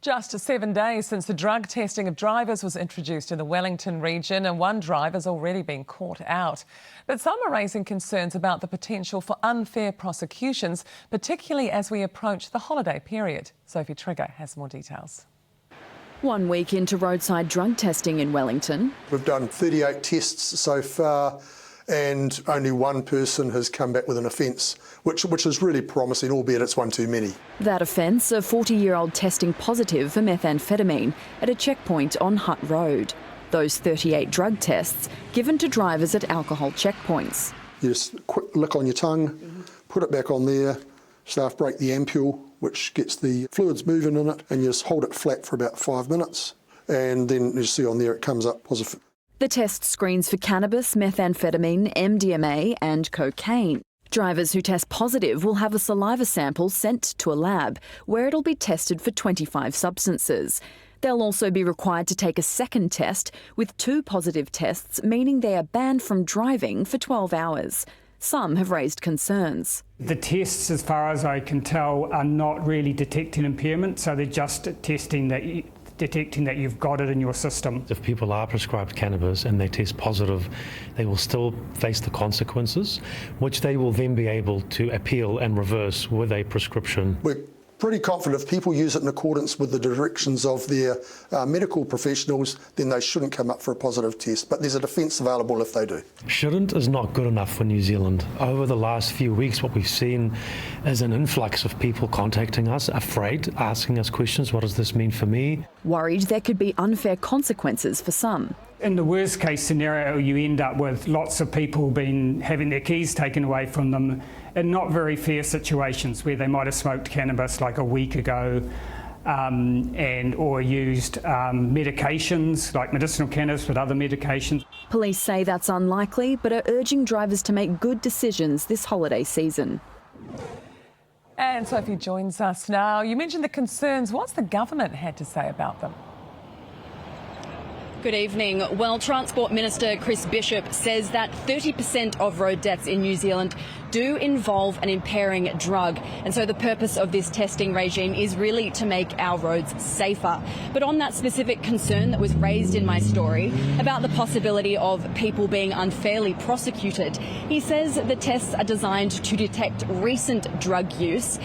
Just 7 days since the drug testing of drivers was introduced in the Wellington region, and one driver's already been caught out. But some are raising concerns about the potential for unfair prosecutions, particularly as we approach the holiday period. Sophie has more details. 1 week into roadside drug testing in Wellington. We've done 38 tests so far, and only one person has come back with an offence, which is really promising, albeit it's one too many. That offence, a 40-year-old testing positive for methamphetamine at a checkpoint on Hutt Road. Those 38 drug tests given to drivers at alcohol checkpoints. You just quick lick on your tongue, put it back on there, staff break the ampule, which gets the fluids moving in it, and you just hold it flat for about 5 minutes, and then you see on there it comes up positive. The test screens for cannabis, methamphetamine, MDMA and cocaine. Drivers who test positive will have a saliva sample sent to a lab where it'll be tested for 25 substances. They'll also be required to take a second test, with 2 positive tests meaning they are banned from driving for 12 hours. Some have raised concerns. The tests, as far as I can tell, are not really detecting impairment, so they're just detecting that you've got it in your system. If people are prescribed cannabis and they test positive, they will still face the consequences, which they will then be able to appeal and reverse with a prescription. We're pretty confident if people use it in accordance with the directions of their medical professionals, then they shouldn't come up for a positive test. But there's a defence available if they do. Shouldn't is not good enough for New Zealand. Over the last few weeks, what we've seen is an influx of people contacting us, afraid, asking us questions. What does this mean for me? Worried there could be unfair consequences for some. In the worst case scenario, you end up with lots of people having their keys taken away from them in not very fair situations where they might have smoked cannabis like a week ago or used medications like medicinal cannabis, but other medications. Police say that's unlikely, but are urging drivers to make good decisions this holiday season. And Sophie joins us now. You mentioned the concerns. What's the government had to say about them? Good evening. Well, Transport Minister Chris Bishop says that 30% of road deaths in New Zealand do involve an impairing drug. And so the purpose of this testing regime is really to make our roads safer. But on that specific concern that was raised in my story about the possibility of people being unfairly prosecuted, he says the tests are designed to detect recent drug use,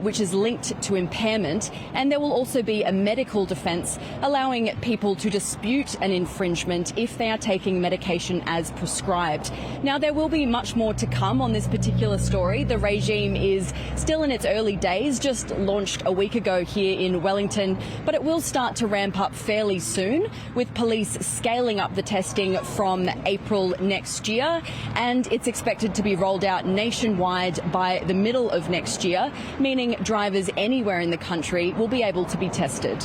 which is linked to impairment. And there will also be a medical defence allowing people to dispute an infringement if they are taking medication as prescribed. Now, there will be much more to come on this particular story. The regime is still in its early days, just launched a week ago here in Wellington, but it will start to ramp up fairly soon, with police scaling up the testing from April next year, and it's expected to be rolled out nationwide by the middle of next year, meaning drivers anywhere in the country will be able to be tested.